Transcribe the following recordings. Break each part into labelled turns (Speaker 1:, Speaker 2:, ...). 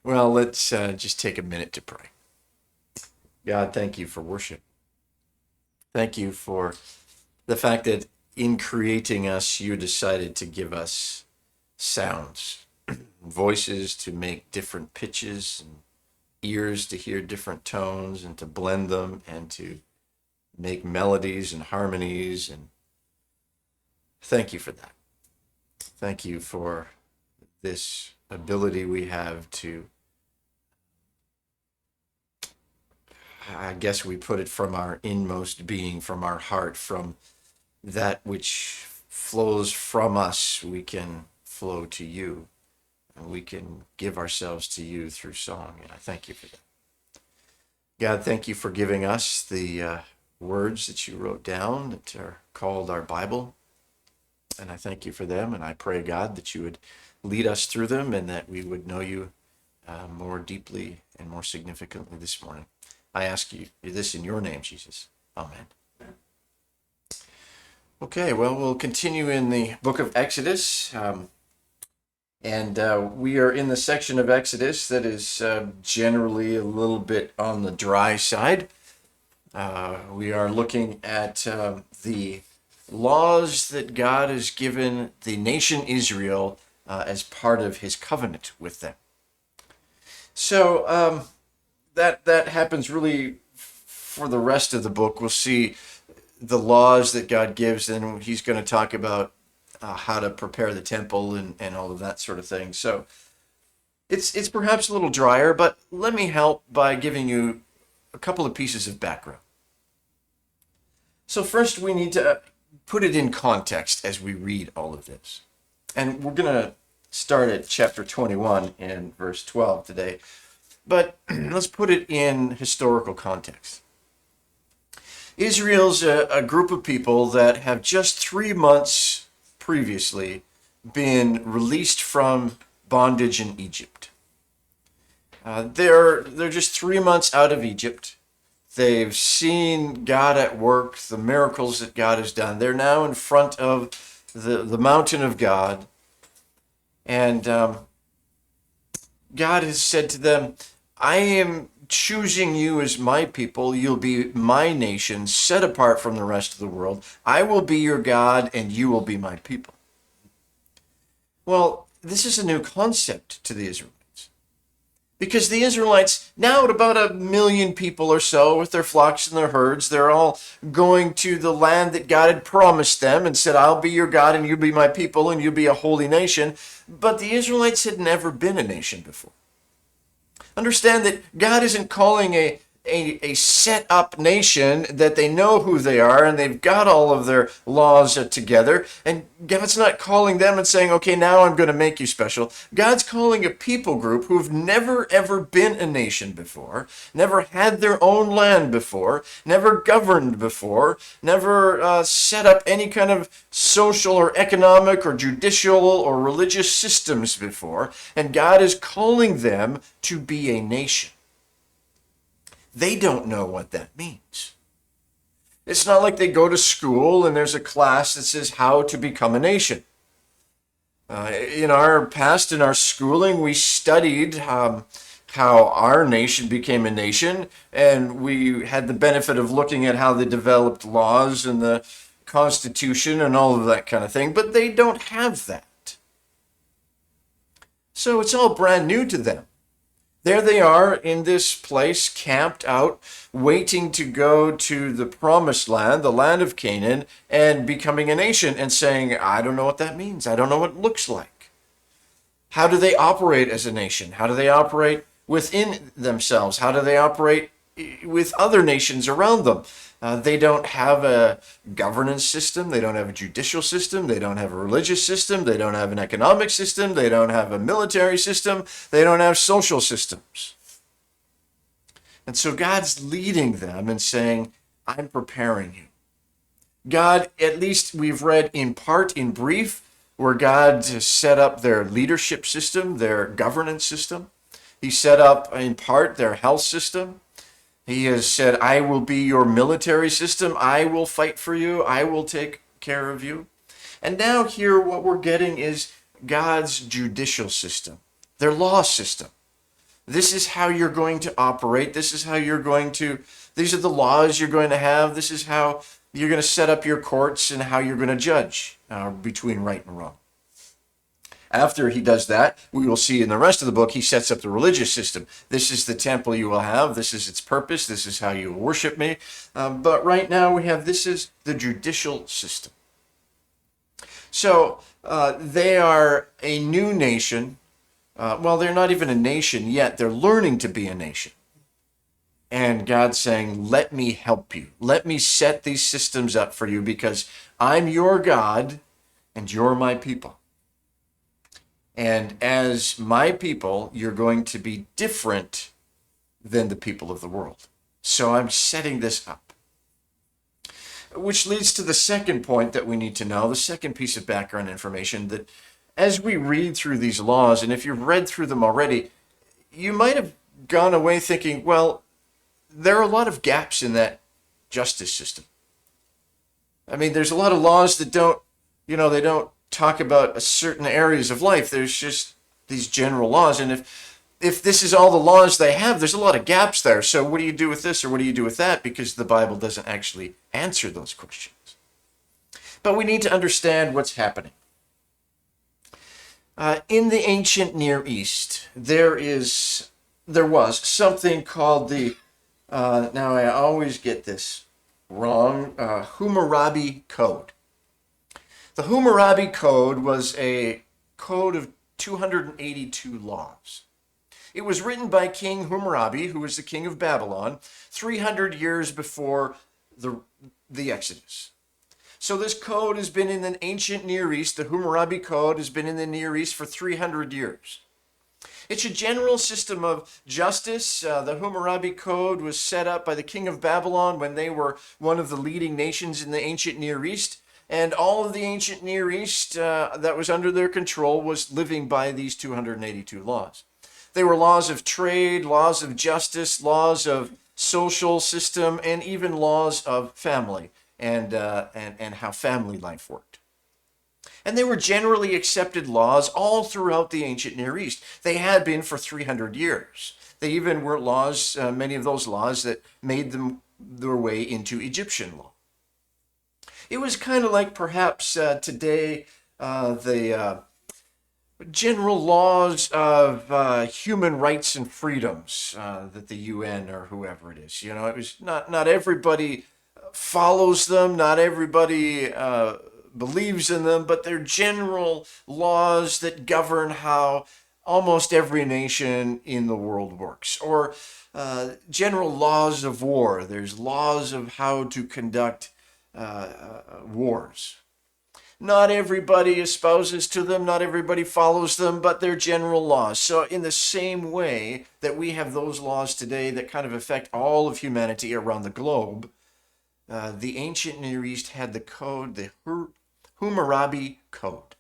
Speaker 1: Well, let's just take a minute to pray. God, thank you for worship. Thank you for the fact that in creating us, you decided to give us sounds, voices to make different pitches, and ears to hear different tones and to blend them and to make melodies and harmonies. And thank you for that. Thank you for this ability we have to, I guess we put it from our inmost being, from our heart, from that which flows from us, we can flow to you, and we can give ourselves to you through song. And I thank you for that. God, thank you for giving us the words that you wrote down that are called our Bible. And I thank you for them. And I pray, God, that you would lead us through them and that we would know you more deeply and more significantly this morning. I ask you this in your name, Jesus. Amen. Okay, well, we'll continue in the book of Exodus. We are in the section of Exodus that is generally a little bit on the dry side. We are looking at the laws that God has given the nation Israel as part of his covenant with them. So that happens really for the rest of the book. We'll see the laws that God gives, and he's going to talk about how to prepare the temple and all of that sort of thing. So it's perhaps a little drier, but let me help by giving you a couple of pieces of background. So first, we need to put it in context as we read all of this. And we're going to start at chapter 21 and verse 12 today. But let's put it in historical context. Israel's a group of people that have just 3 months previously been released from bondage in Egypt. They're just 3 months out of Egypt. They've seen God at work, the miracles that God has done. They're now in front of the mountain of God. And God has said to them, I am choosing you as my people. You'll be my nation, set apart from the rest of the world. I will be your God, and you will be my people. Well, this is a new concept to the Israelites. Because the Israelites, now at about 1 million people or so with their flocks and their herds, they're all going to the land that God had promised them and said, I'll be your God and you'll be my people and you'll be a holy nation. But the Israelites had never been a nation before. Understand that God isn't calling a set up nation that they know who they are and they've got all of their laws together. And God's not calling them and saying, okay, now I'm going to make you special. God's calling a people group who've never ever been a nation before, never had their own land before, never governed before, never set up any kind of social or economic or judicial or religious systems before. And God is calling them to be a nation. They don't know what that means. It's not like they go to school and there's a class that says how to become a nation. In our past, in our schooling, we studied how our nation became a nation, and we had the benefit of looking at how they developed laws and the Constitution and all of that kind of thing, but they don't have that. So it's all brand new to them. There they are in this place, camped out, waiting to go to the promised land, the land of Canaan, and becoming a nation and saying, I don't know what that means. I don't know what it looks like. How do they operate as a nation? How do they operate within themselves? How do they operate with other nations around them? They don't have a governance system. They don't have a judicial system. They don't have a religious system. They don't have an economic system. They don't have a military system. They don't have social systems. And so God's leading them and saying, I'm preparing you. God, at least we've read in part, in brief, where God set up their leadership system, their governance system. He set up in part their health system. He has said, I will be your military system. I will fight for you. I will take care of you. And now here what we're getting is God's judicial system, their law system. This is how you're going to operate. These are the laws you're going to have. This is how you're going to set up your courts and how you're going to judge between right and wrong. After he does that, we will see in the rest of the book, he sets up the religious system. This is the temple you will have. This is its purpose. This is how you will worship me. But right now this is the judicial system. So they are a new nation. Well, they're not even a nation yet. They're learning to be a nation. And God's saying, let me help you. Let me set these systems up for you because I'm your God and you're my people. And as my people, you're going to be different than the people of the world. So I'm setting this up. Which leads to the second point that we need to know, the second piece of background information, that as we read through these laws, and if you've read through them already, you might have gone away thinking, well, there are a lot of gaps in that justice system. I mean, there's a lot of laws that they don't talk about certain areas of life. There's just these general laws. And if this is all the laws they have, there's a lot of gaps there. So what do you do with this or what do you do with that? Because the Bible doesn't actually answer those questions. But we need to understand what's happening. In the ancient Near East, there was something called the, now I always get this wrong, Hammurabi Code. The Hammurabi Code was a code of 282 laws. It was written by King Hammurabi, who was the king of Babylon, 300 years before the Exodus. So this code has been in the ancient Near East. The Hammurabi Code has been in the Near East for 300 years. It's a general system of justice. The Hammurabi Code was set up by the king of Babylon when they were one of the leading nations in the ancient Near East. And all of the ancient Near East that was under their control was living by these 282 laws. They were laws of trade, laws of justice, laws of social system, and even laws of family and how family life worked. And they were generally accepted laws all throughout the ancient Near East. They had been for 300 years. They even were laws, many of those laws that made them their way into Egyptian law. It was kind of like perhaps today the general laws of human rights and freedoms that the UN or whoever it is. It was not everybody follows them, not everybody believes in them, but they're general laws that govern how almost every nation in the world works. Or general laws of war. There's laws of how to conduct wars. Not everybody espouses to them, not everybody follows them, but they're general laws. So in the same way that we have those laws today that kind of affect all of humanity around the globe, the ancient Near East had the code, the Hammurabi Code.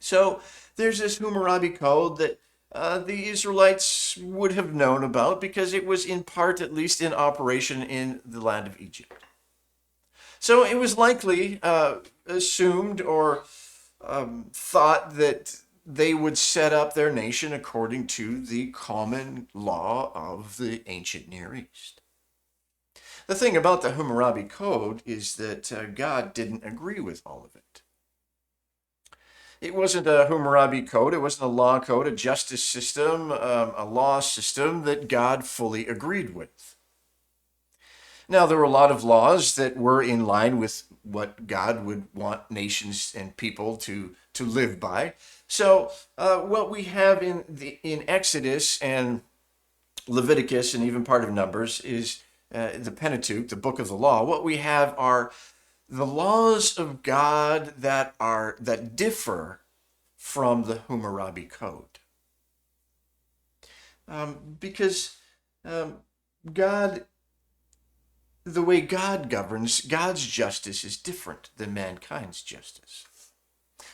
Speaker 1: So there's this Hammurabi Code that the Israelites would have known about because it was in part, at least, in operation in the land of Egypt. So it was likely assumed or thought that they would set up their nation according to the common law of the ancient Near East. The thing about the Hammurabi Code is that God didn't agree with all of it. It wasn't a Hammurabi Code, it wasn't a law code, a justice system, a law system that God fully agreed with. Now, there were a lot of laws that were in line with what God would want nations and people to live by. So what we have in Exodus and Leviticus and even part of Numbers is the Pentateuch, the book of the law. What we have are the laws of God that differ from the Hammurabi Code. Because the way God governs, God's justice is different than mankind's justice.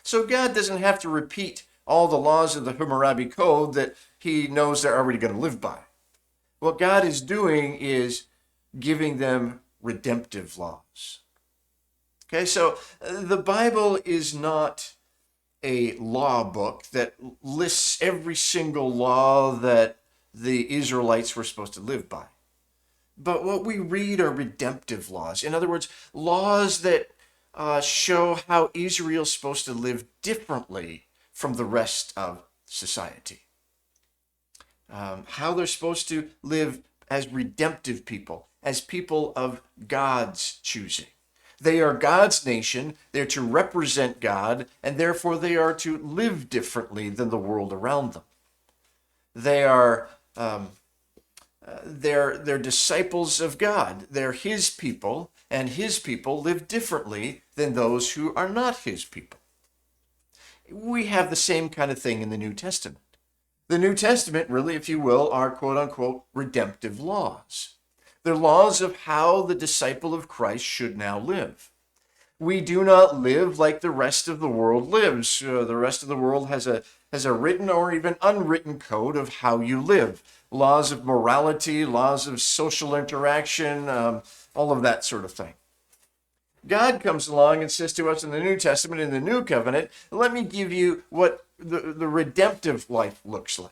Speaker 1: So God doesn't have to repeat all the laws of the Hammurabi Code that he knows they're already going to live by. What God is doing is giving them redemptive laws. Okay, so the Bible is not a law book that lists every single law that the Israelites were supposed to live by. But what we read are redemptive laws. In other words, laws that show how Israel's supposed to live differently from the rest of society. How they're supposed to live as redemptive people, as people of God's choosing. They are God's nation, they're to represent God, and therefore they are to live differently than the world around them. They are they're disciples of God. They're his people, and his people live differently than those who are not his people. We have the same kind of thing in the New Testament. The New Testament, really, if you will, are quote-unquote redemptive laws. They're laws of how the disciple of Christ should now live. We do not live like the rest of the world lives. The rest of the world has a written or even unwritten code of how you live. Laws of morality, laws of social interaction, all of that sort of thing. God comes along and says to us in the New Testament, in the New Covenant, let me give you what the redemptive life looks like.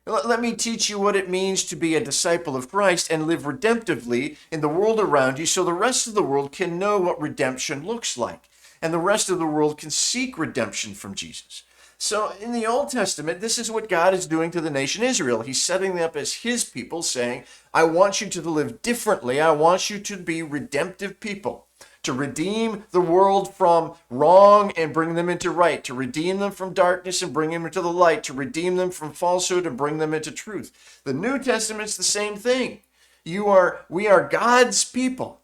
Speaker 1: Let me teach you what it means to be a disciple of Christ and live redemptively in the world around you so the rest of the world can know what redemption looks like. And the rest of the world can seek redemption from Jesus. So in the Old Testament, this is what God is doing to the nation Israel. He's setting them up as his people, saying, I want you to live differently. I want you to be redemptive people, to redeem the world from wrong and bring them into right, to redeem them from darkness and bring them into the light, to redeem them from falsehood and bring them into truth. The New Testament's the same thing. We are God's people.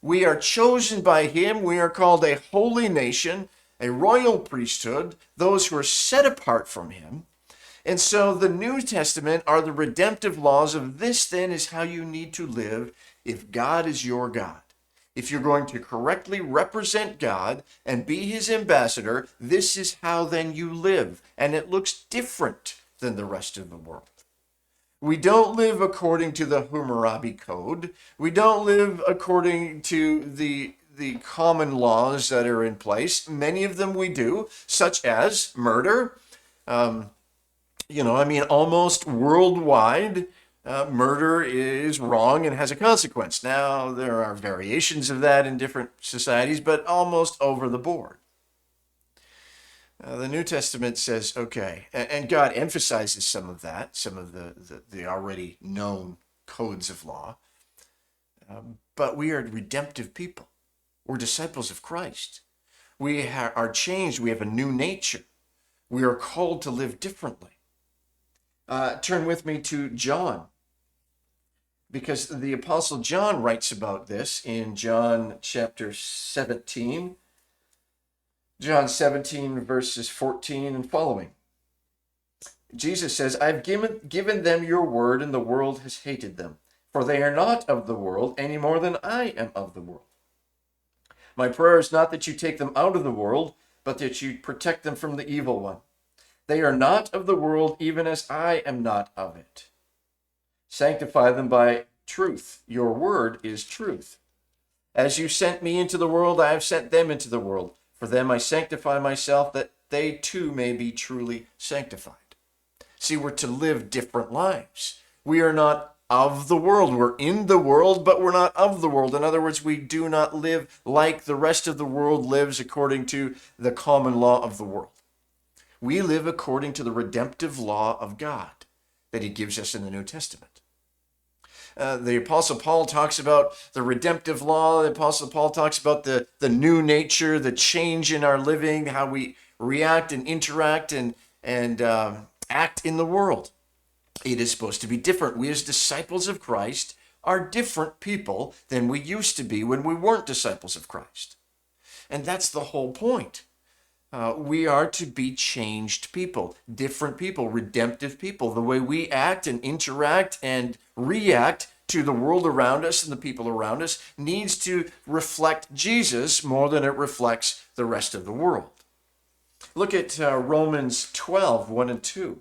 Speaker 1: We are chosen by him. We are called a holy nation, a royal priesthood, those who are set apart from him. And so the New Testament are the redemptive laws of this then is how you need to live if God is your God. If you're going to correctly represent God and be his ambassador, this is how then you live. And it looks different than the rest of the world. We don't live according to the Hammurabi Code. We don't live according to the common laws that are in place. Many of them we do, such as murder. Almost worldwide, murder is wrong and has a consequence. Now, there are variations of that in different societies, but almost over the board. The New Testament says, okay, and God emphasizes some of that, some of the already known codes of law, but we are redemptive people. We're disciples of Christ. We are changed. We have a new nature. We are called to live differently. Turn with me to John, because the Apostle John writes about this in John chapter 17. John 17, verses 14 and following. Jesus says, I've given them your word, and the world has hated them, for they are not of the world any more than I am of the world. My prayer is not that you take them out of the world, but that you protect them from the evil one. They are not of the world, even as I am not of it. Sanctify them by truth. Your word is truth. As you sent me into the world, I have sent them into the world. For them I sanctify myself, that they too may be truly sanctified. See, we're to live different lives. We are not of the world. We're in the world, but we're not of the world. In other words, we do not live like the rest of the world lives according to the common law of the world. We live according to the redemptive law of God that he gives us in the New Testament. The Apostle Paul talks about the redemptive law. The Apostle Paul talks about the new nature, the change in our living, how we react and interact and act in the world. It is supposed to be different. We as disciples of Christ are different people than we used to be when we weren't disciples of Christ. And that's the whole point. We are to be changed people, different people, redemptive people. The way we act and interact and react to the world around us and the people around us needs to reflect Jesus more than it reflects the rest of the world. Look at Romans 12, 1 and 2.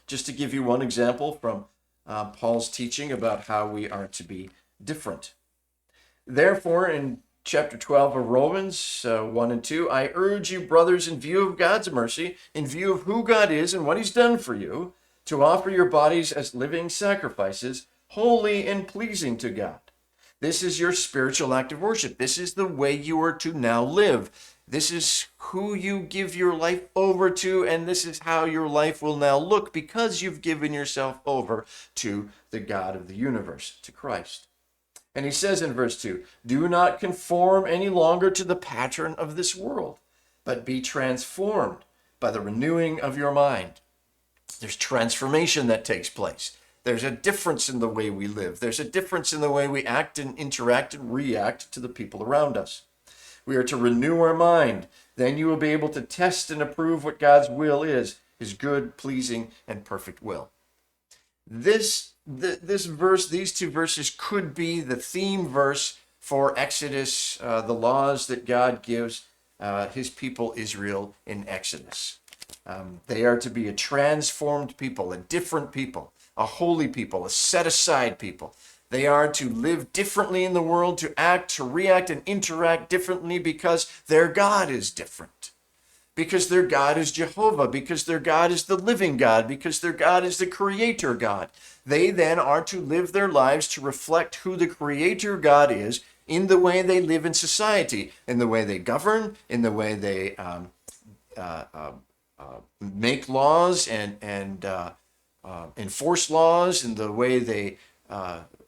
Speaker 1: Just to give you one example from Paul's teaching about how we are to be different. Therefore, in chapter 12 of Romans 1 and 2, I urge you, brothers, in view of God's mercy, in view of who God is and what he's done for you, to offer your bodies as living sacrifices, holy and pleasing to God. This is your spiritual act of worship. This is the way you are to now live. This is who you give your life over to, and this is how your life will now look because you've given yourself over to the God of the universe, to Christ. And he says in verse 2, do not conform any longer to the pattern of this world, but be transformed by the renewing of your mind. There's transformation that takes place. There's a difference in the way we live. There's a difference in the way we act and interact and react to the people around us. We are to renew our mind. Then you will be able to test and approve what God's will is, his good, pleasing, and perfect will. This verse, these two verses could be the theme verse for Exodus, the laws that God gives his people Israel in Exodus. They are to be a transformed people, a different people, a holy people, a set-aside people. They are to live differently in the world, to act, to react, and interact differently because their God is different. Because their God is Jehovah, because their God is the living God, because their God is the creator God. They then are to live their lives to reflect who the creator God is in the way they live in society, in the way they govern, in the way they make laws and enforce laws, in the way they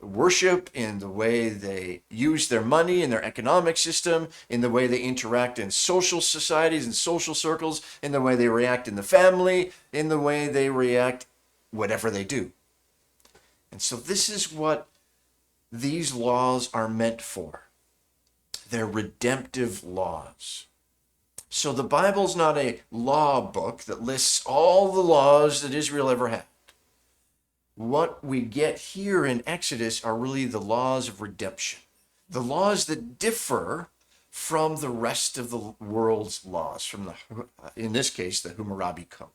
Speaker 1: worship, in the way they use their money in their economic system, in the way they interact in social societies and social circles, in the way they react in the family, in the way they react whatever they do. And so this is what these laws are meant for. They're redemptive laws. So the Bible's not a law book that lists all the laws that Israel ever had. What we get here in Exodus are really the laws of redemption, the laws that differ from the rest of the world's laws, from in this case, the Hammurabi Code.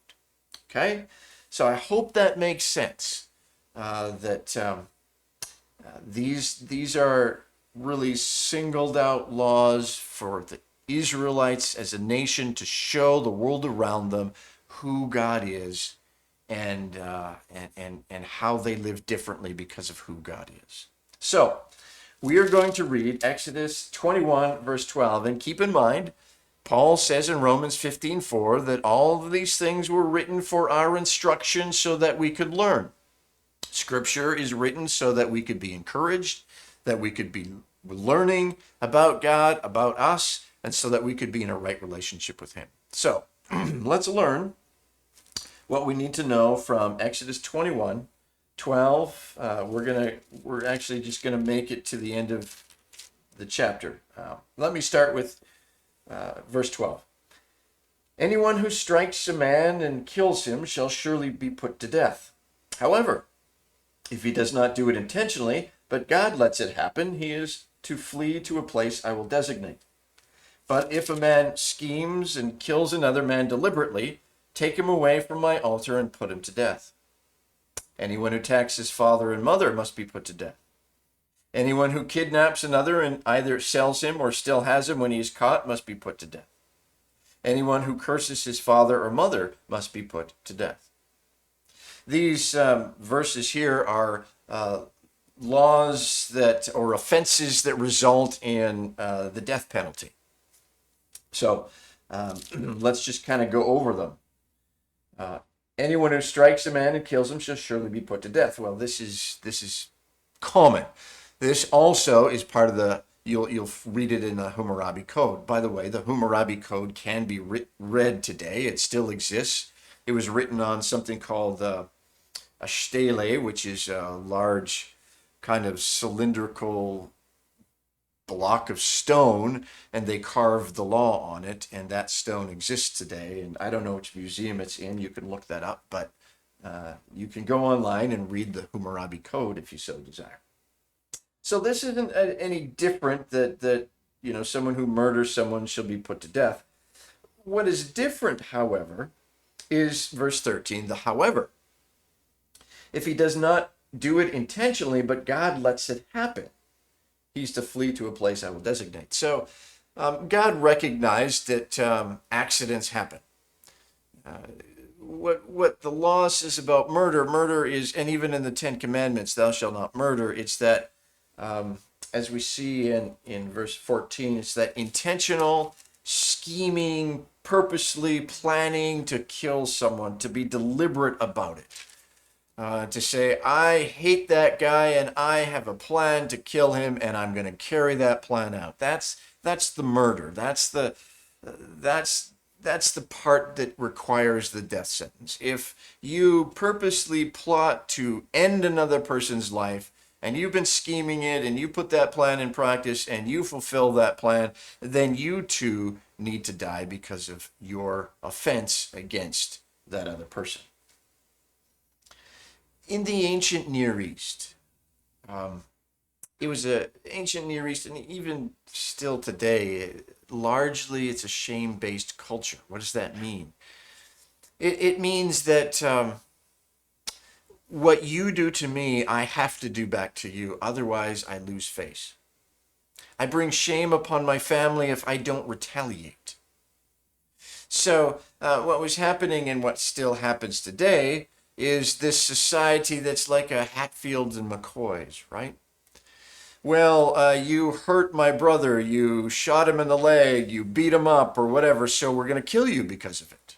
Speaker 1: Okay? So I hope that makes sense, that these are really singled out laws for the Israelites as a nation to show the world around them who God is and how they live differently because of who God is. So we are going to read Exodus 21, verse 12. And keep in mind, Paul says in Romans 15:4 that all of these things were written for our instruction so that we could learn. Scripture is written so that we could be encouraged, that we could be learning about God, about us, and so that we could be in a right relationship with him. So let's learn what we need to know from Exodus 21:12. We're actually just gonna make it to the end of the chapter. Let me start with verse 12. Anyone who strikes a man and kills him shall surely be put to death. However, if he does not do it intentionally, but God lets it happen, he is to flee to a place I will designate. But if a man schemes and kills another man deliberately, take him away from my altar and put him to death. Anyone who attacks his father and mother must be put to death. Anyone who kidnaps another and either sells him or still has him when he is caught must be put to death. Anyone who curses his father or mother must be put to death. These verses here are laws that, or offenses that result in the death penalty. So let's just kind of go over them. Anyone who strikes a man and kills him shall surely be put to death. Well, this is common. This also is part of the, you'll read it in the Hammurabi Code. By the way, the Hammurabi Code can be read today. It still exists. It was written on something called a stele, which is a large kind of cylindrical block of stone, and they carved the law on it, and that stone exists today. And I don't know which museum it's in. You can look that up, but you can go online and read the Hammurabi Code if you so desire. So this isn't any different that someone who murders someone shall be put to death. What is different, however, is verse 13, the however. If he does not do it intentionally, but God lets it happen, he's to flee to a place I will designate. So God recognized that accidents happen. what the law says about murder is, and even in the Ten Commandments, thou shalt not murder. It's that, as we see in verse 14, it's that intentional, scheming, purposely planning to kill someone, to be deliberate about it. To say, I hate that guy and I have a plan to kill him and I'm going to carry that plan out. That's the murder. That's the part that requires the death sentence. If you purposely plot to end another person's life and you've been scheming it and you put that plan in practice and you fulfill that plan, then you too need to die because of your offense against that other person. In the ancient Near East, it was a ancient Near East, and even still today, largely it's a shame-based culture. What does that mean? It means that what you do to me, I have to do back to you. Otherwise, I lose face. I bring shame upon my family if I don't retaliate. So what was happening and what still happens today is this society that's like a Hatfields and McCoys, right? Well, you hurt my brother, you shot him in the leg, you beat him up or whatever, so we're going to kill you because of it.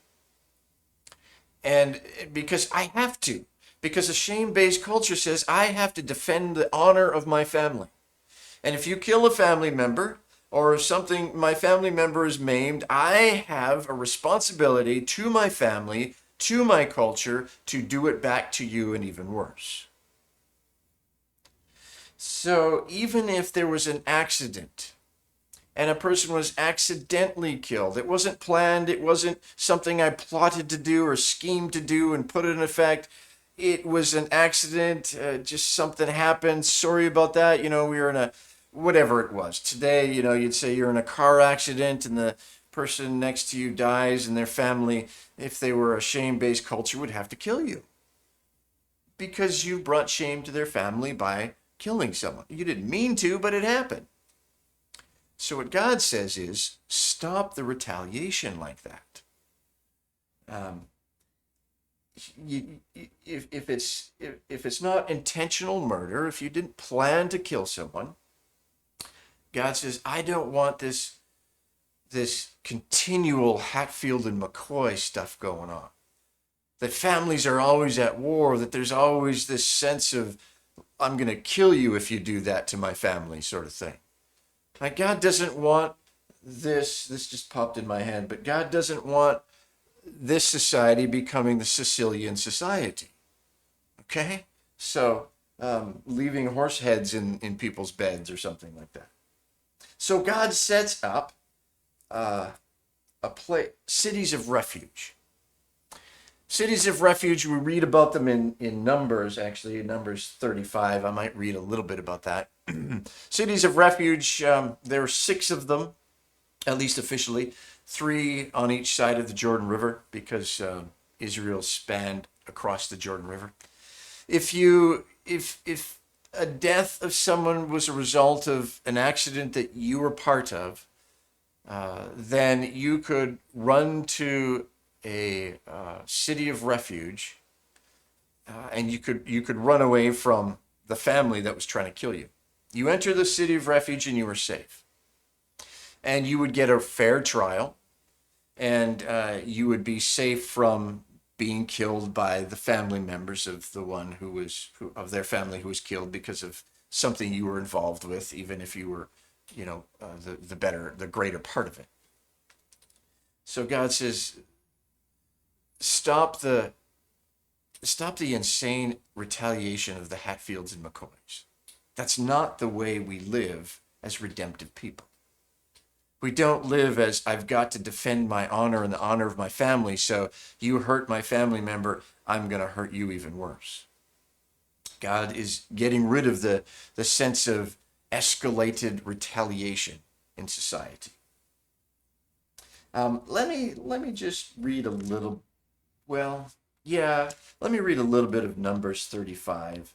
Speaker 1: And because I have to. Because a shame-based culture says I have to defend the honor of my family. And if you kill a family member, or if something, my family member is maimed, I have a responsibility to my family, to my culture, to do it back to you and even worse. So even if there was an accident and a person was accidentally killed, it wasn't planned, it wasn't something I plotted to do or schemed to do and put it in effect. It was an accident, just something happened. Sorry about that. We were in a, whatever it was. Today, you'd say you're in a car accident and the person next to you dies and their family, if they were a shame-based culture, would have to kill you. Because you brought shame to their family by killing someone. You didn't mean to, but it happened. So what God says is, stop the retaliation like that. If it's not intentional murder, if you didn't plan to kill someone, God says, I don't want this continual Hatfield and McCoy stuff going on. That families are always at war, that there's always this sense of, I'm going to kill you if you do that to my family sort of thing. Like, God doesn't want this just popped in my head, but God doesn't want this society becoming the Sicilian society. Okay? So, leaving horse heads in people's beds or something like that. So God sets up cities of refuge. Cities of refuge, we read about them in Numbers, actually, in Numbers 35. I might read a little bit about that. Cities of refuge, there are 6 of them, at least officially, 3 on each side of the Jordan River, because Israel spanned across the Jordan River. If a death of someone was a result of an accident that you were part of, then you could run to a city of refuge, and you could run away from the family that was trying to kill you. You enter the city of refuge and you were safe. And you would get a fair trial, and you would be safe from being killed by the family members of the one of their family who was killed because of something you were involved with, even if you were, the greater part of it. So God says, stop the insane retaliation of the Hatfields and McCoys. That's not the way we live as redemptive people. We don't live as, I've got to defend my honor and the honor of my family, so you hurt my family member, I'm going to hurt you even worse. God is getting rid of the sense of escalated retaliation in society. Let me just read a little, let me read a little bit of Numbers 35,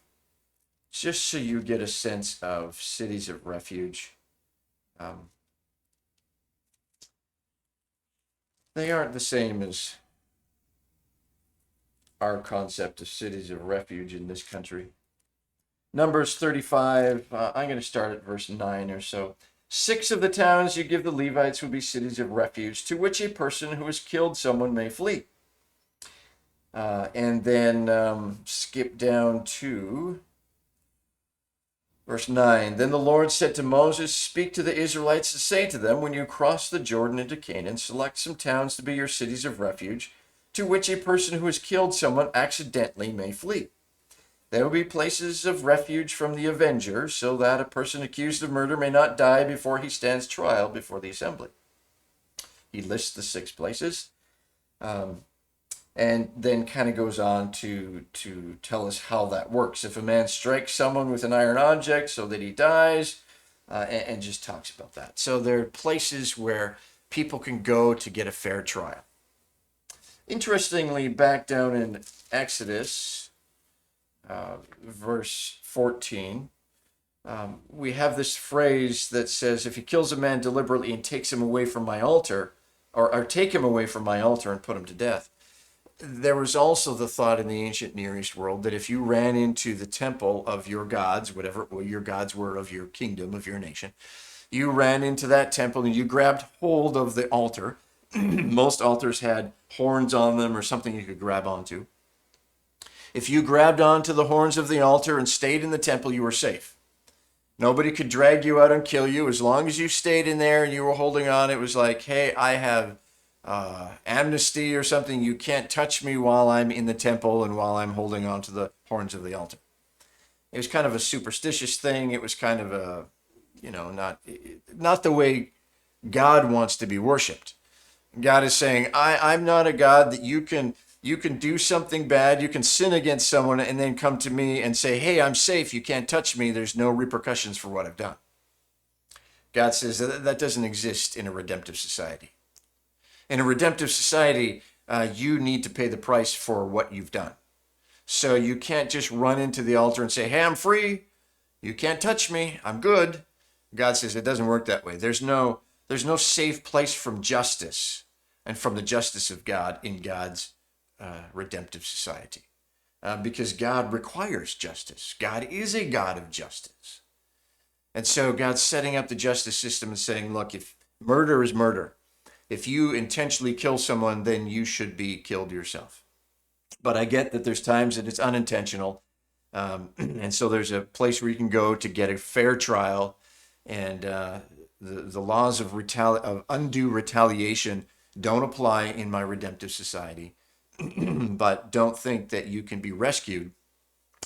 Speaker 1: just so you get a sense of cities of refuge. They aren't the same as our concept of cities of refuge in this country. Numbers 35, I'm going to start at verse 9 or so. 6 of the towns you give the Levites will be cities of refuge, to which a person who has killed someone may flee. And then skip down to verse 9. Then the Lord said to Moses, speak to the Israelites and say to them, when you cross the Jordan into Canaan, select some towns to be your cities of refuge, to which a person who has killed someone accidentally may flee. There will be places of refuge from the avenger, so that a person accused of murder may not die before he stands trial before the assembly. He lists the 6 places, and then kind of goes on to tell us how that works. If a man strikes someone with an iron object so that he dies, and just talks about that. So there are places where people can go to get a fair trial. Interestingly, back down in Exodus, verse 14, we have this phrase that says, if he kills a man deliberately and takes him away from my altar, or take him away from my altar and put him to death. There was also the thought in the ancient Near East world that if you ran into the temple of your gods, whatever your gods were of your kingdom, of your nation, you ran into that temple and you grabbed hold of the altar. Most altars had horns on them or something you could grab onto. If you grabbed onto the horns of the altar and stayed in the temple, you were safe. Nobody could drag you out and kill you. As long as you stayed in there and you were holding on, it was like, hey, I have amnesty or something. You can't touch me while I'm in the temple and while I'm holding on to the horns of the altar. It was kind of a superstitious thing. It was kind of a, not the way God wants to be worshipped. God is saying, I'm not a God that you can do something bad, you can sin against someone and then come to me and say, hey, I'm safe, you can't touch me, there's no repercussions for what I've done. God says that doesn't exist in a redemptive society. In a redemptive society, you need to pay the price for what you've done. So you can't just run into the altar and say, hey, I'm free, you can't touch me, I'm good. God says it doesn't work that way. There's no safe place from justice and from the justice of God in God's redemptive society, because God requires justice. God is a God of justice. And so God's setting up the justice system and saying, look, if murder is murder, if you intentionally kill someone, then you should be killed yourself. But I get that there's times that it's unintentional. And so there's a place where you can go to get a fair trial. And the laws of undue retaliation don't apply in my redemptive society. But don't think that you can be rescued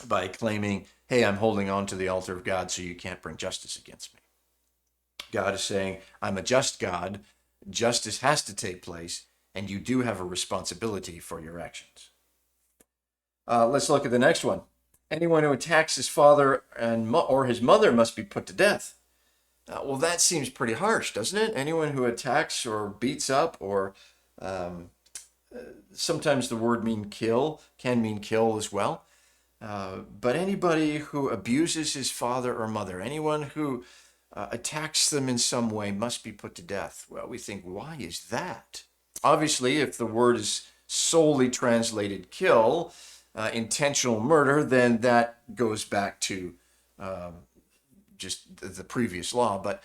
Speaker 1: by claiming, hey, I'm holding on to the altar of God, so you can't bring justice against me. God is saying, I'm a just God. Justice has to take place, and you do have a responsibility for your actions. Let's look at the next one. Anyone who attacks his father or his mother must be put to death. Well, that seems pretty harsh, doesn't it? Anyone who attacks or beats up or sometimes the word can mean kill as well. But anybody who abuses his father or mother, anyone who attacks them in some way must be put to death. Well, we think, why is that? Obviously, if the word is solely translated kill, intentional murder, then that goes back to just the previous law. But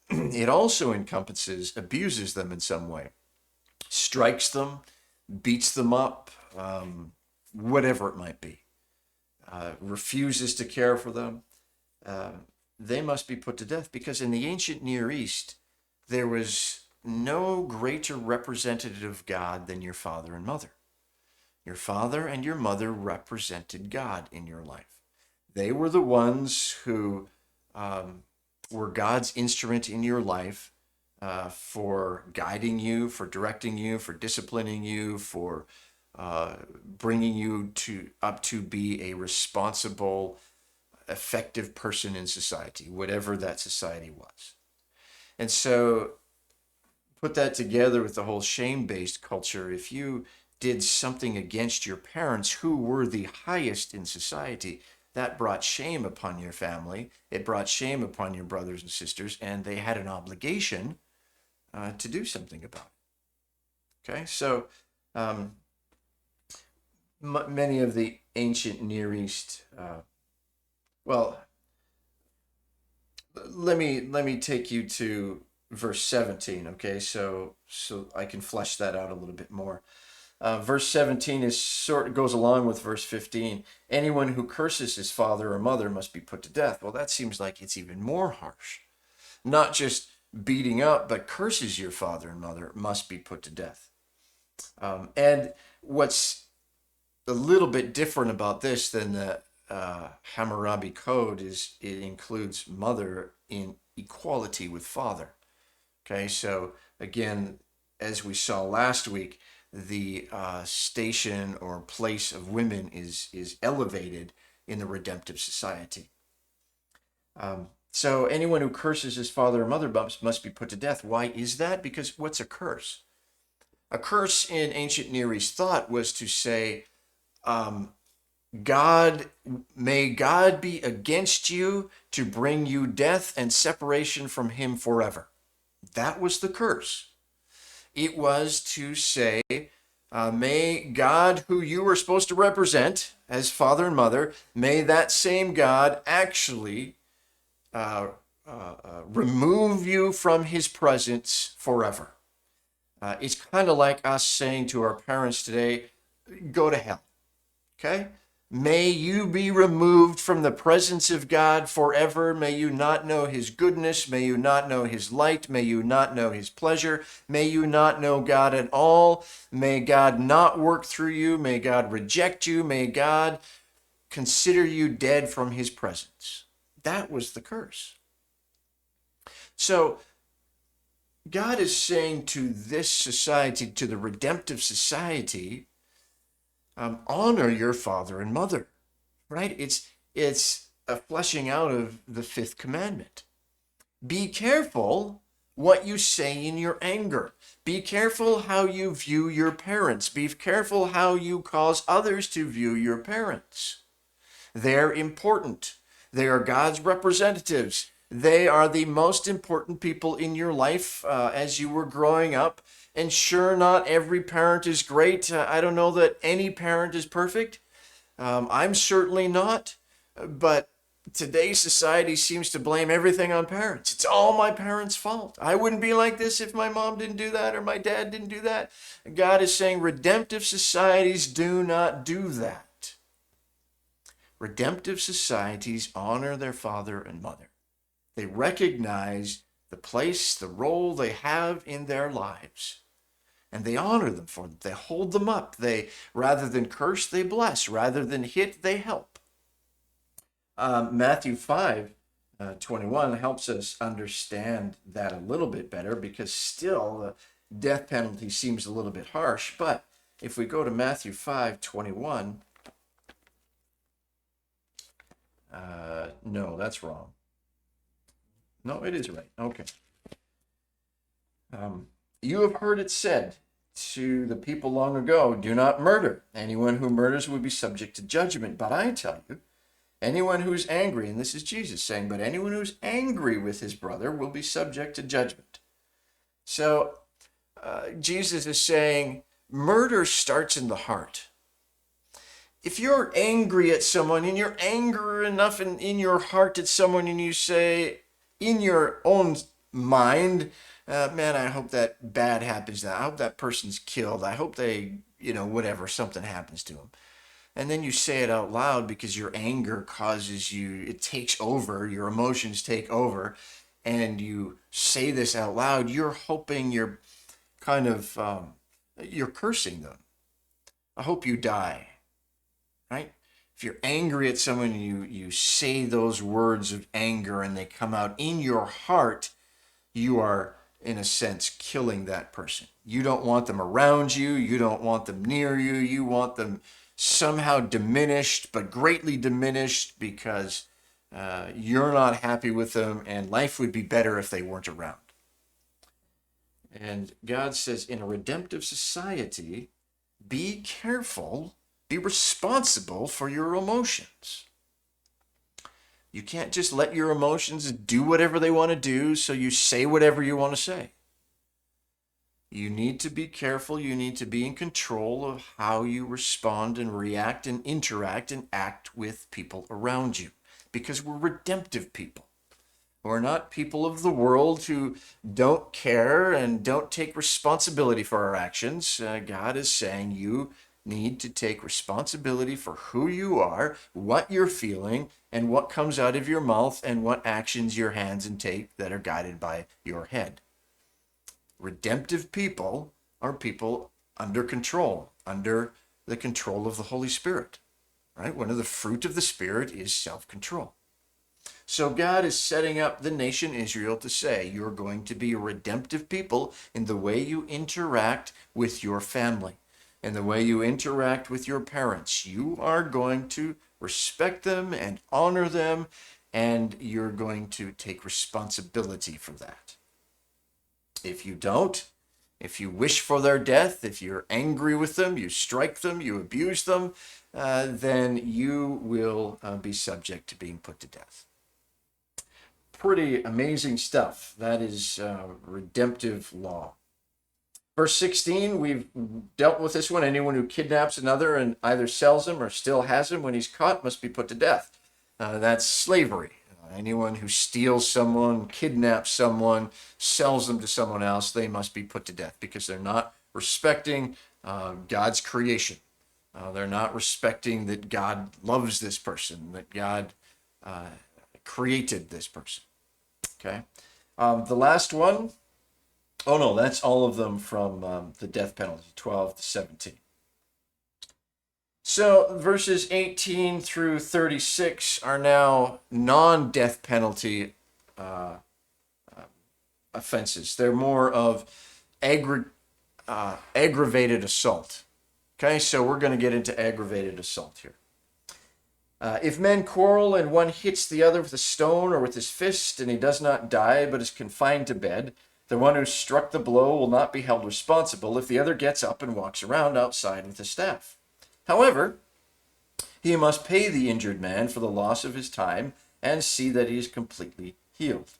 Speaker 1: it also encompasses abuses them in some way, strikes them, beats them up, whatever it might be, refuses to care for them, they must be put to death, because in the ancient Near East, there was no greater representative of God than your father and mother. Your father and your mother represented God in your life. They were the ones who were God's instrument in your life, for guiding you, for directing you, for disciplining you, for bringing you up to be a responsible, effective person in society, whatever that society was. And so put that together with the whole shame-based culture. If you did something against your parents, who were the highest in society, that brought shame upon your family. It brought shame upon your brothers and sisters, and they had an obligation to do something about it. Okay, so Many of the ancient Near East, well, let me take you to verse 17, okay? So I can flesh that out a little bit more. Verse 17 is goes along with verse 15. Anyone who curses his father or mother must be put to death. Well, that seems like it's even more harsh. Not just beating up, but curses your father and mother must be put to death. And what's a little bit different about this than the Hammurabi Code is it includes mother in equality with father. Okay, so again, as we saw last week, the station or place of women is elevated in the redemptive society. So anyone who curses his father or mother must be put to death. Why is that? Because what's a curse? A curse in ancient Near East thought was to say, um, God, may God be against you to bring you death and separation from him forever. That was the curse. It was to say, may God, who you were supposed to represent as father and mother, may that same God actually remove you from his presence forever. It's kind of like us saying to our parents today, go to hell. Okay? May you be removed from the presence of God forever. May you not know his goodness. May you not know his light. May you not know his pleasure. May you not know God at all. May God not work through you. May God reject you. May God consider you dead from his presence. That was the curse. So God is saying to this society, to the redemptive society, honor your father and mother, right? It's a fleshing out of the fifth commandment. Be careful what you say in your anger. Be careful how you view your parents. Be careful how you cause others to view your parents. They're important. They are God's representatives. They are the most important people in your life as you were growing up. And sure, not every parent is great. I don't know that any parent is perfect. I'm certainly not. But today's society seems to blame everything on parents. It's all my parents' fault. I wouldn't be like this if my mom didn't do that or my dad didn't do that. God is saying redemptive societies do not do that. Redemptive societies honor their father and mother. They recognize the place, the role they have in their lives, and they honor them for them. They hold them up. They, rather than curse, they bless. Rather than hit, they help. Matthew 5, 21 helps us understand that a little bit better because still the death penalty seems a little bit harsh. But if we go to Matthew 5, 21, no, that's wrong. No, it is right. Okay. You have heard it said to the people long ago, do not murder. Anyone who murders will be subject to judgment. But I tell you, anyone who's angry, and this is Jesus saying, but anyone who's angry with his brother will be subject to judgment. So Jesus is saying murder starts in the heart. If you're angry at someone and you're angry enough in your heart at someone and you say in your own mind, man, I hope that bad happens to them. I hope that person's killed. I hope they, whatever, something happens to them. And then you say it out loud because your anger causes you, it takes over, your emotions take over, and you say this out loud, you're hoping you're kind of, you're cursing them. I hope you die, right? If you're angry at someone, you say those words of anger and they come out in your heart, you are, in a sense, killing that person. You don't want them around you. You don't want them near you. You want them somehow diminished, but greatly diminished because you're not happy with them and life would be better if they weren't around. And God says in a redemptive society, be careful, be responsible for your emotions. You can't just let your emotions do whatever they want to do, so you say whatever you want to say. You need to be careful. You need to be in control of how you respond and react and interact and act with people around you, because we're redemptive people. We're not people of the world who don't care and don't take responsibility for our actions. God is saying you need to take responsibility for who you are, what you're feeling, and what comes out of your mouth, and what actions your hands take that are guided by your head. Redemptive people are people under control, under the control of the Holy Spirit, right? One of the fruit of the Spirit is self-control. So God is setting up the nation Israel to say, you're going to be a redemptive people in the way you interact with your family, in the way you interact with your parents. You are going to respect them and honor them, and you're going to take responsibility for that. If you don't, if you wish for their death, if you're angry with them, you strike them, you abuse them, then you will be subject to being put to death. Pretty amazing stuff. That is redemptive law. Verse 16, we've dealt with this one. Anyone who kidnaps another and either sells him or still has him when he's caught must be put to death. That's slavery. Anyone who steals someone, kidnaps someone, sells them to someone else, they must be put to death because they're not respecting God's creation. They're not respecting that God loves this person, that God created this person. Okay. The last one, oh no, that's all of them from the death penalty, 12 to 17. So verses 18 through 36 are now non-death penalty offenses. They're more of aggravated assault. Okay, so we're going to get into aggravated assault here. If men quarrel and one hits the other with a stone or with his fist and he does not die but is confined to bed, the one who struck the blow will not be held responsible if the other gets up and walks around outside with a staff. However, he must pay the injured man for the loss of his time and see that he is completely healed.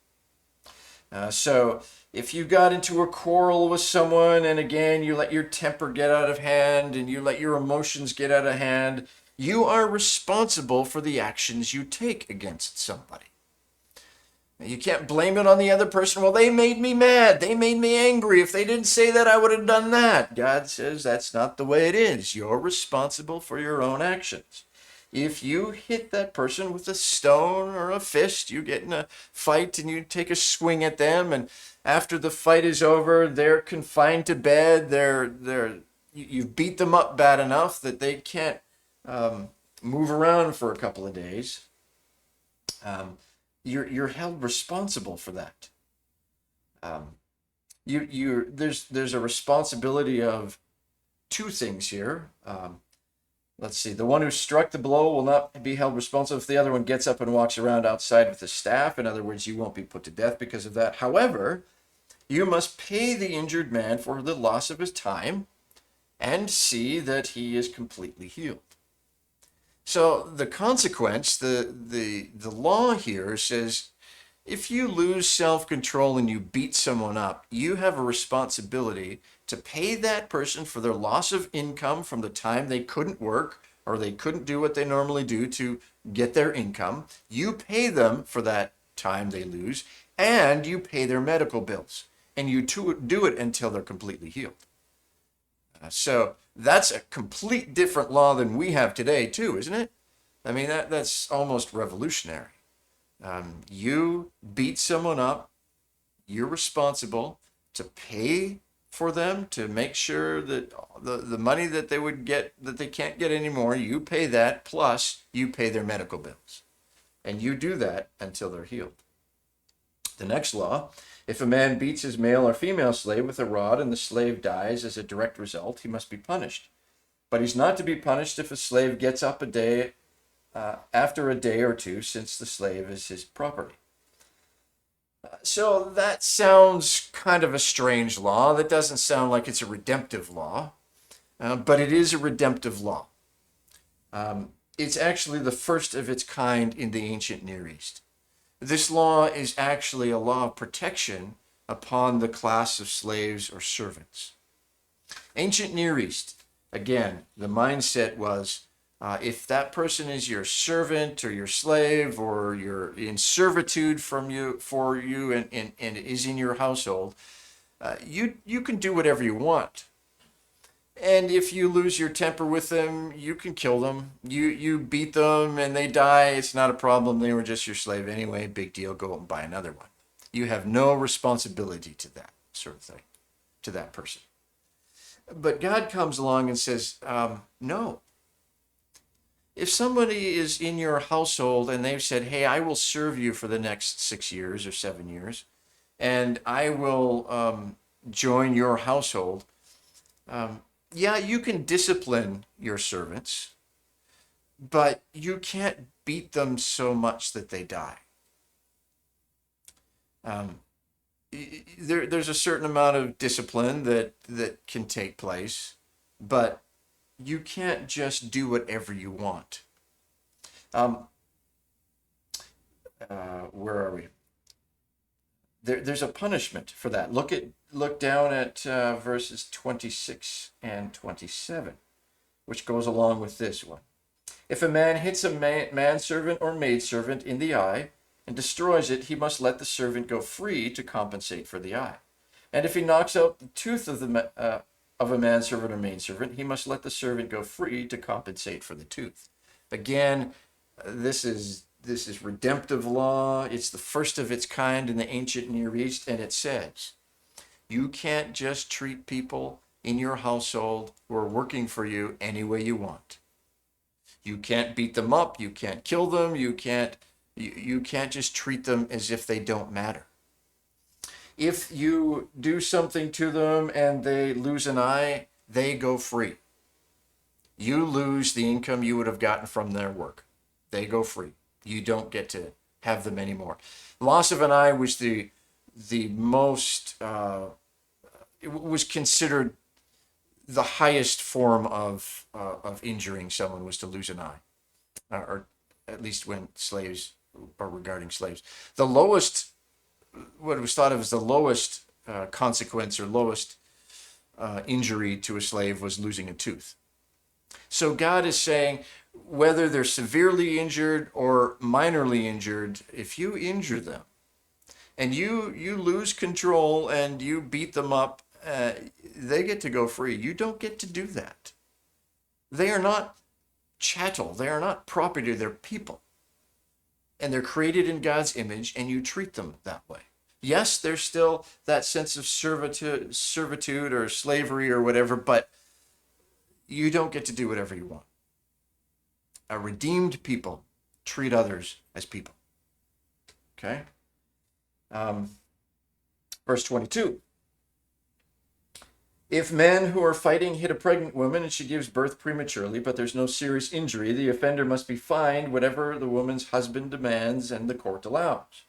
Speaker 1: So if you got into a quarrel with someone and again you let your temper get out of hand and you let your emotions get out of hand, you are responsible for the actions you take against somebody. You can't blame it on the other person. Well, they made me mad. They made me angry. If they didn't say that, I would have done that. God says that's not the way it is. You're responsible for your own actions. If you hit that person with a stone or a fist, you get in a fight and you take a swing at them, and after the fight is over, they're confined to bed. You've beat them up bad enough that they can't move around for a couple of days. You're held responsible for that. There's a responsibility of two things here. Let's see. The one who struck the blow will not be held responsible if the other one gets up and walks around outside with a staff. In other words, you won't be put to death because of that. However, you must pay the injured man for the loss of his time and see that he is completely healed. So the consequence, the law here says, if you lose self-control and you beat someone up, you have a responsibility to pay that person for their loss of income from the time they couldn't work or they couldn't do what they normally do to get their income. You pay them for that time they lose, and you pay their medical bills. And you do it until they're completely healed. So that's a complete different law than we have today too, isn't it? I mean, that's almost revolutionary. You beat someone up, you're responsible to pay for them, to make sure that the money that they would get, that they can't get anymore, you pay that, plus you pay their medical bills. And you do that until they're healed. The next law, if a man beats his male or female slave with a rod and the slave dies as a direct result, he must be punished. But he's not to be punished if a slave gets up after a day or two, since the slave is his property. So that sounds kind of a strange law. That doesn't sound like it's a redemptive law, but it is a redemptive law. It's actually the first of its kind in the ancient Near East. This law is actually a law of protection upon the class of slaves or servants. Ancient Near East, again, the mindset was if that person is your servant or your slave or you're in servitude for you and is in your household, you can do whatever you want. And if you lose your temper with them, you can kill them. You beat them and they die. It's not a problem. They were just your slave anyway. Big deal. Go out and buy another one. You have no responsibility to that sort of thing, to that person. But God comes along and says, no. If somebody is in your household and they've said, hey, I will serve you for the next 6 years or 7 years, and I will join your household, yeah, you can discipline your servants, but you can't beat them so much that they die. There's a certain amount of discipline that can take place, but you can't just do whatever you want. Where are we? There's a punishment for that. Look down at verses 26 and 27, which goes along with this one. If a man hits a manservant or maidservant in the eye and destroys it, he must let the servant go free to compensate for the eye. And if he knocks out the tooth of a manservant or maidservant, he must let the servant go free to compensate for the tooth. Again, this is redemptive law. It's the first of its kind in the ancient Near East, and it says, you can't just treat people in your household who are working for you any way you want. You can't beat them up. You can't kill them. You can't just treat them as if they don't matter. If you do something to them and they lose an eye, they go free. You lose the income you would have gotten from their work. They go free. You don't get to have them anymore. Loss of an eye was the most, it was considered the highest form of injuring someone was to lose an eye, or at least when slaves, or regarding slaves. The lowest, what was thought of as the lowest consequence or lowest injury to a slave was losing a tooth. So God is saying, whether they're severely injured or minorly injured, if you injure them and you lose control and you beat them up, they get to go free. You don't get to do that. They are not chattel. They are not property. They're people. And they're created in God's image, and you treat them that way. Yes, there's still that sense of servitude or slavery or whatever, but you don't get to do whatever you want. A redeemed people treat others as people. Okay? Verse 22. If men who are fighting hit a pregnant woman and she gives birth prematurely, but there's no serious injury, the offender must be fined whatever the woman's husband demands and the court allows.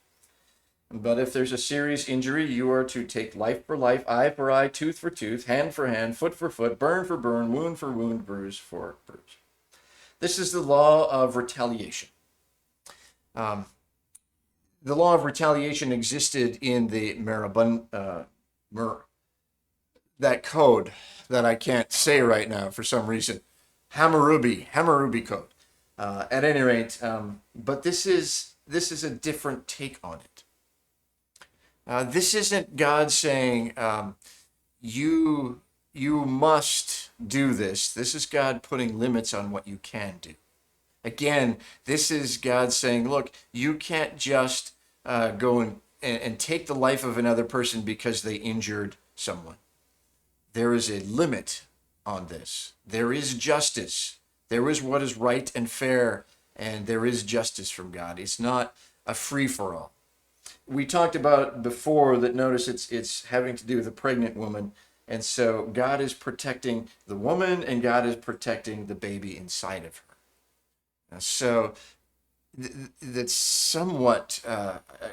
Speaker 1: But if there's a serious injury, you are to take life for life, eye for eye, tooth for tooth, hand for hand, foot for foot, burn for burn, wound for wound, bruise for bruise. This is the law of retaliation. The law of retaliation existed in the that code that I can't say right now for some reason, Hammurabi code. At any rate, but this is a different take on it. This isn't God saying you must do this. This is God putting limits on what you can do. Again, this is God saying, look, you can't just go and take the life of another person because they injured someone. There is a limit on this. There is justice. There is what is right and fair, and there is justice from God. It's not a free-for-all. We talked about before that, notice it's having to do with a pregnant woman, and so God is protecting the woman and God is protecting the baby inside of her. So that's somewhat,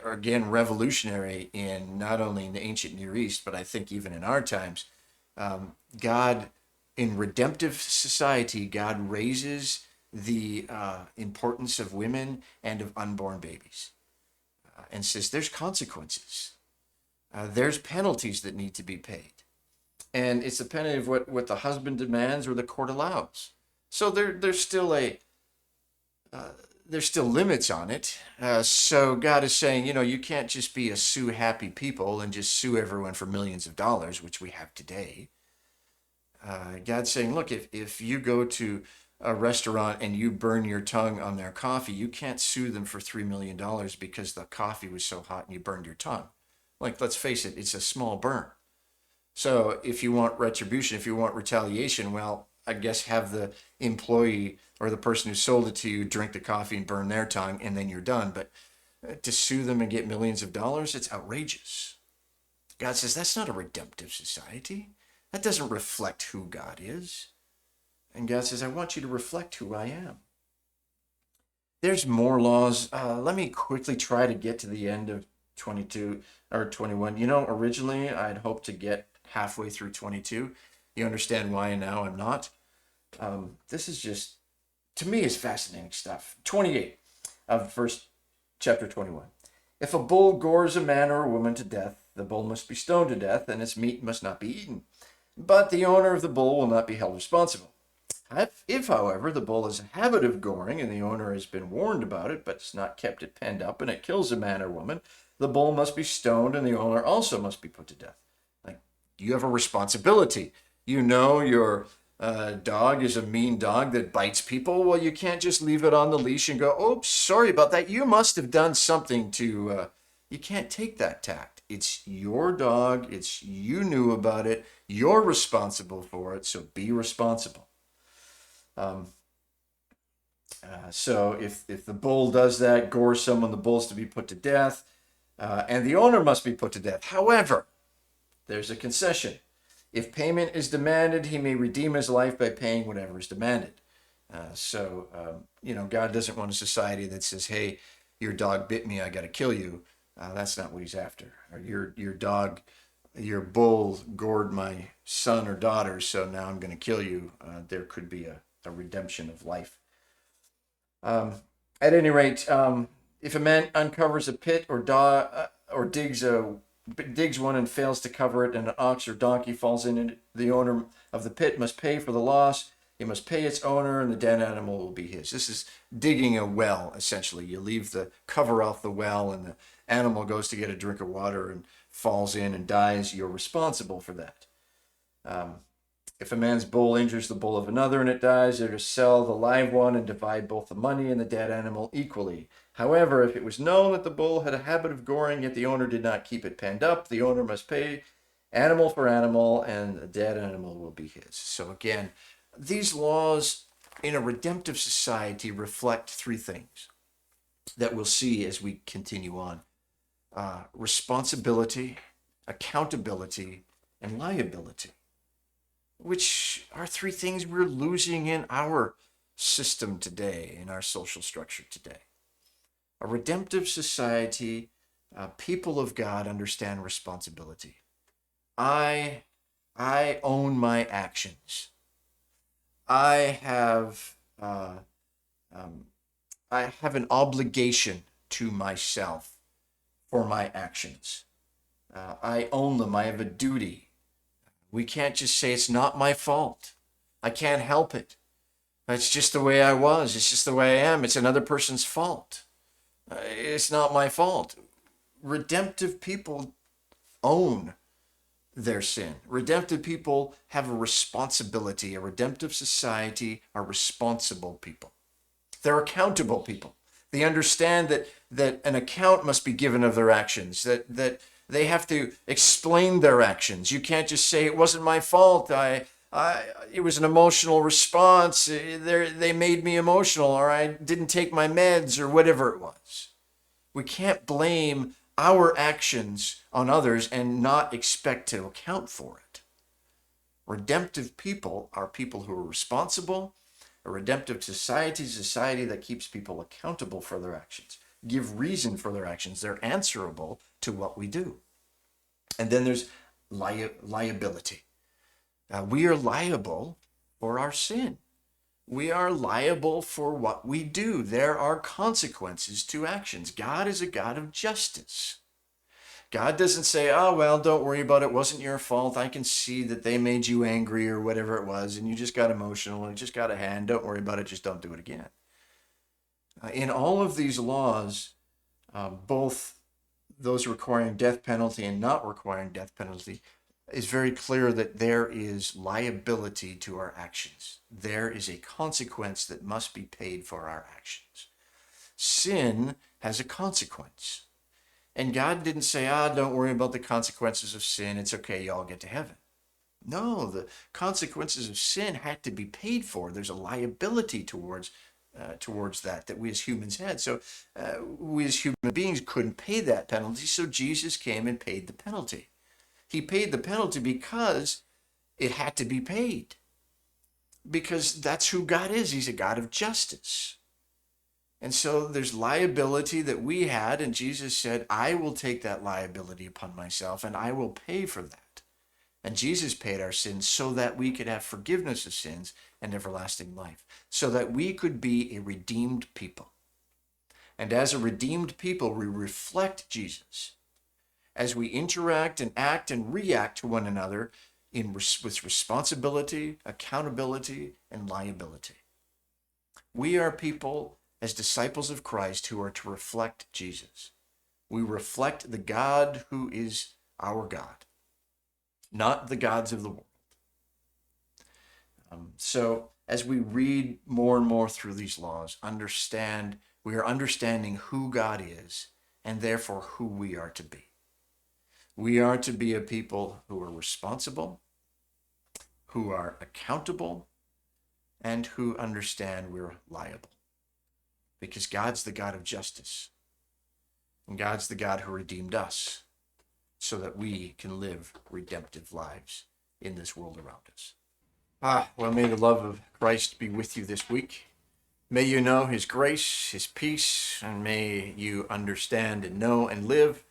Speaker 1: again, revolutionary in not only in the ancient Near East, but I think even in our times. God, in redemptive society, God raises the importance of women and of unborn babies and says there's consequences. there's penalties that need to be paid. And it's a penalty of what the husband demands or the court allows. So there's still limits on it. So God is saying, you can't just be a sue happy people and just sue everyone for millions of dollars, which we have today. God's saying, look, if you go to a restaurant and you burn your tongue on their coffee, you can't sue them for $3 million because the coffee was so hot and you burned your tongue. Like, let's face it, it's a small burn. So if you want retribution, if you want retaliation, well, I guess have the employee or the person who sold it to you drink the coffee and burn their tongue, and then you're done. But to sue them and get millions of dollars, it's outrageous. God says that's not a redemptive society. That doesn't reflect who God is. And God says, I want you to reflect who I am. There's more laws. Let me quickly try to get to the end of 22 or 21. Originally I'd hoped to get halfway through 22. You understand why now I'm not. This is just, to me, is fascinating stuff. 28 of verse chapter 21. If a bull gores a man or a woman to death, the bull must be stoned to death, and its meat must not be eaten. But the owner of the bull will not be held responsible. If, however, the bull has a habit of goring, and the owner has been warned about it, but has not kept it penned up, and it kills a man or woman, the bull must be stoned, and the owner also must be put to death. Like, you have a responsibility. Your dog is a mean dog that bites people. Well, you can't just leave it on the leash and go, oops, sorry about that. You must have done something to... you can't take that tact. It's your dog. You knew about it. You're responsible for it, so be responsible. So if the bull does that, gores someone, the bull's to be put to death, and the owner must be put to death. However, there's a concession. If payment is demanded, he may redeem his life by paying whatever is demanded. God doesn't want a society that says, hey, your dog bit me, I got to kill you. That's not what he's after. Or your bull gored my son or daughter, so now I'm going to kill you. There could be a redemption of life. At any rate, if a man uncovers a pit or digs one and fails to cover it, and an ox or donkey falls in it, the owner of the pit must pay for the loss. He must pay its owner, and the dead animal will be his. This is digging a well, essentially. You leave the cover off the well, and the animal goes to get a drink of water and falls in and dies. You're responsible for that. If a man's bull injures the bull of another and it dies, they're to sell the live one and divide both the money and the dead animal equally. However, if it was known that the bull had a habit of goring, yet the owner did not keep it penned up, the owner must pay animal for animal, and the dead animal will be his. So again, these laws in a redemptive society reflect three things that we'll see as we continue on. Responsibility, accountability, and liability, which are three things we're losing in our system today, in our social structure today. A redemptive society, people of God understand responsibility. I own my actions. I have an obligation to myself for my actions. I own them. I have a duty. We can't just say it's not my fault. I can't help it. It's just the way I was. It's just the way I am. It's another person's fault. It's not my fault. Redemptive people own their sin. Redemptive people have a responsibility. A redemptive society are responsible people. They're accountable people. They understand that an account must be given of their actions, that they have to explain their actions. You can't just say it wasn't my fault. It was an emotional response. They made me emotional, or I didn't take my meds, or whatever it was. We can't blame our actions on others and not expect to account for it. Redemptive people are people who are responsible. A redemptive society that keeps people accountable for their actions, give reason for their actions. They're answerable to what we do. And then there's liability. We are liable for our sin. We are liable for what we do. There are consequences to actions. God is a God of justice. God doesn't say, oh, well, don't worry about it. It wasn't your fault. I can see that they made you angry or whatever it was, and you just got emotional and you just got a hand. Don't worry about it. Just don't do it again. In all of these laws, both those requiring death penalty and not requiring death penalty, is very clear that there is liability to our actions. There is a consequence that must be paid for our actions. Sin has a consequence. And God didn't say, don't worry about the consequences of sin. It's okay, y'all get to heaven. No, the consequences of sin had to be paid for. There's a liability towards that we as humans had. So we as human beings couldn't pay that penalty, so Jesus came and paid the penalty. He paid the penalty because it had to be paid. Because that's who God is. He's a God of justice. And so there's liability that we had, and Jesus said, I will take that liability upon myself, and I will pay for that. And Jesus paid our sins so that we could have forgiveness of sins and everlasting life, so that we could be a redeemed people. And as a redeemed people, we reflect Jesus as we interact and act and react to one another with responsibility, accountability, and liability. We are people as disciples of Christ who are to reflect Jesus. We reflect the God who is our God, not the gods of the world. So as we read more and more through these laws, we are understanding who God is and therefore who we are to be. We are to be a people who are responsible, who are accountable, and who understand we're liable. Because God's the God of justice. And God's the God who redeemed us so that we can live redemptive lives in this world around us. Well, may the love of Christ be with you this week. May you know his grace, his peace, and may you understand and know and live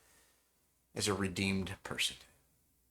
Speaker 1: as a redeemed person.